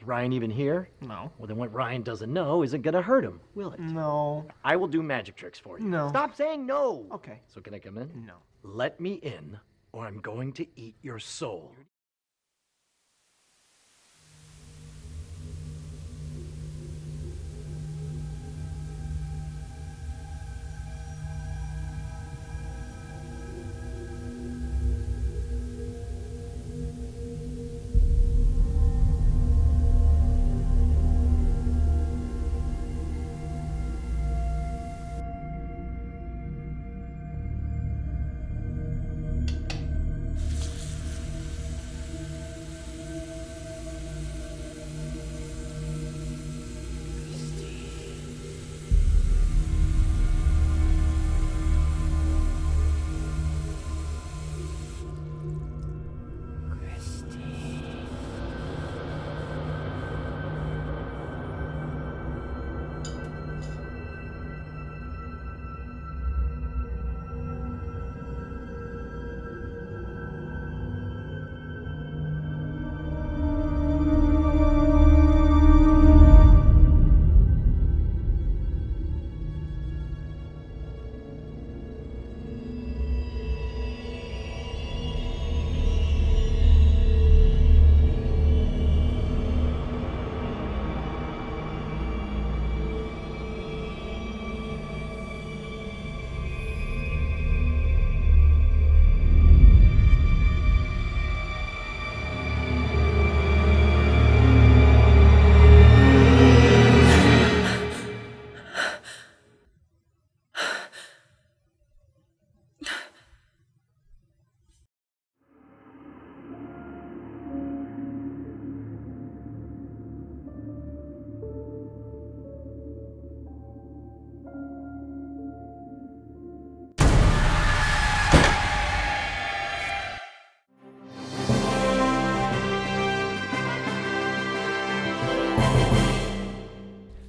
Is Ryan even here? No. Well, then what Ryan doesn't know isn't gonna hurt him, will it? No. I will do magic tricks for you. No. Stop saying no! Okay. So can I come in? No. Let me in, or I'm going to eat your soul.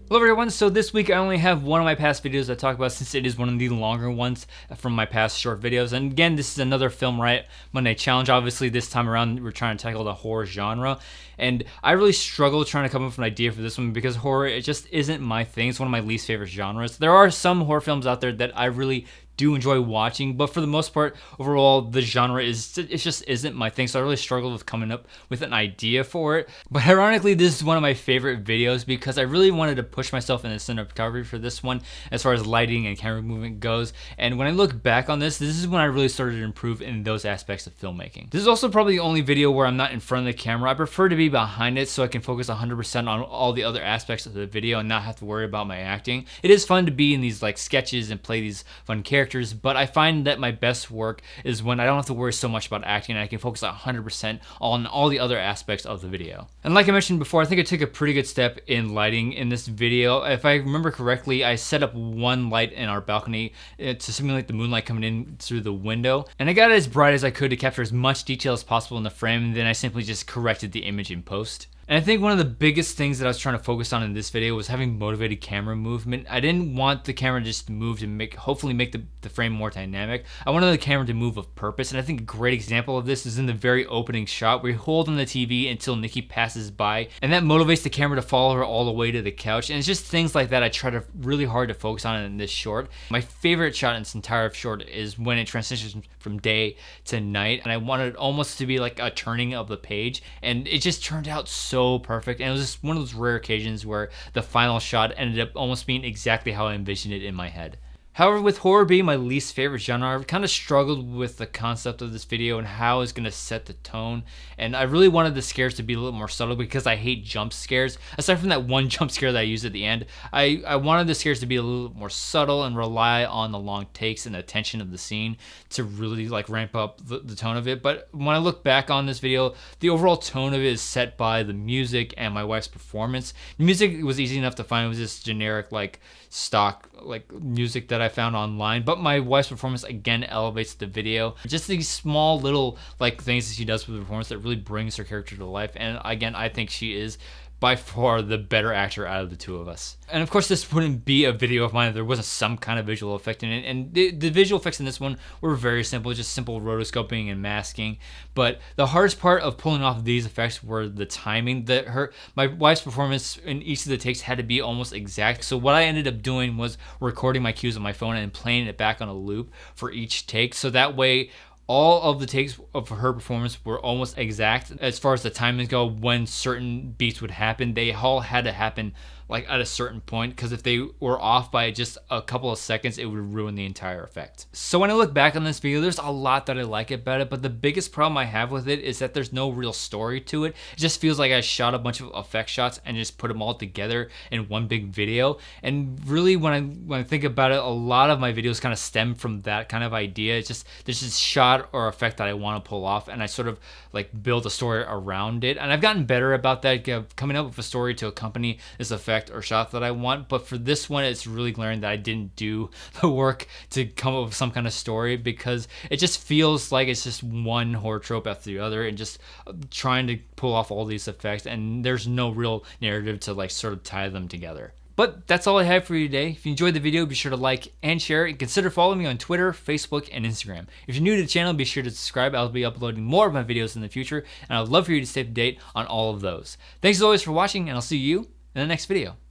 Hello everyone, so this week I only have one of my past videos I talk about since it is one of the longer ones from my past short videos. And again, this is another Film Riot Monday challenge. Obviously this time around we're trying to tackle the horror genre. And I really struggled trying to come up with an idea for this one because horror, it just isn't my thing. It's one of my least favorite genres. There are some horror films out there that I really do enjoy watching, but for the most part, overall, the genre it just isn't my thing, so I really struggled with coming up with an idea for it. But ironically, this is one of my favorite videos because I really wanted to push myself in the cinematography for this one as far as lighting and camera movement goes. And when I look back on this is when I really started to improve in those aspects of filmmaking. This is also probably the only video where I'm not in front of the camera. I prefer to be behind it so I can focus 100% on all the other aspects of the video and not have to worry about my acting. It is fun to be in these like sketches and play these fun characters, but I find that my best work is when I don't have to worry so much about acting and I can focus 100% on all the other aspects of the video. And like I mentioned before, I think I took a pretty good step in lighting in this video. If I remember correctly, I set up one light in our balcony to simulate the moonlight coming in through the window, and I got it as bright as I could to capture as much detail as possible in the frame, and then I simply just corrected the image in post. And I think one of the biggest things that I was trying to focus on in this video was having motivated camera movement. I didn't want the camera just to move to hopefully make the frame more dynamic. I wanted the camera to move with purpose, and I think a great example of this is in the very opening shot where you hold on the TV until Nikki passes by, and that motivates the camera to follow her all the way to the couch. And it's just things like that I try to really hard to focus on in this short. My favorite shot in this entire short is when it transitions from day to night, and I wanted it almost to be like a turning of the page, and it just turned out so perfect. And it was just one of those rare occasions where the final shot ended up almost being exactly how I envisioned it in my head. However, with horror being my least favorite genre, I've kind of struggled with the concept of this video and how it's going to set the tone. And I really wanted the scares to be a little more subtle because I hate jump scares. Aside from that one jump scare that I used at the end, I wanted the scares to be a little more subtle and rely on the long takes and the tension of the scene to really like ramp up the tone of it. But when I look back on this video, the overall tone of it is set by the music and my wife's performance. The music was easy enough to find. It was just generic like stock like music that I found online, but my wife's performance again elevates the video. Just these small little like things that she does with the performance that really brings her character to life. And again, I think she is by far the better actor out of the two of us. And of course, this wouldn't be a video of mine if there wasn't some kind of visual effect in it. And the visual effects in this one were very simple, just simple rotoscoping and masking. But the hardest part of pulling off these effects were the timing. My wife's performance in each of the takes had to be almost exact. So what I ended up doing was recording my cues on my phone and playing it back on a loop for each take. So that way, all of the takes of her performance were almost exact as far as the timings go. When certain beats would happen, they all had to happen like at a certain point, because if they were off by just a couple of seconds, it would ruin the entire effect. So when I look back on this video, there's a lot that I like about it, but the biggest problem I have with it is that there's no real story to it. It just feels like I shot a bunch of effect shots and just put them all together in one big video. And really, when I think about it, a lot of my videos kind of stem from that kind of idea. It's just there's this shot or effect that I want to pull off, and I sort of like build a story around it. And I've gotten better about that, coming up with a story to accompany this effect or shot that I want. But for this one, it's really glaring that I didn't do the work to come up with some kind of story, because it just feels like it's just one horror trope after the other and just trying to pull off all these effects, and there's no real narrative to like sort of tie them together. But that's all I have for you today. If you enjoyed the video, be sure to like and share it, and consider following me on Twitter, Facebook, and Instagram. If you're new to the channel, be sure to subscribe. I'll be uploading more of my videos in the future, and I'd love for you to stay up to date on all of those. Thanks as always for watching, and I'll see you in the next video.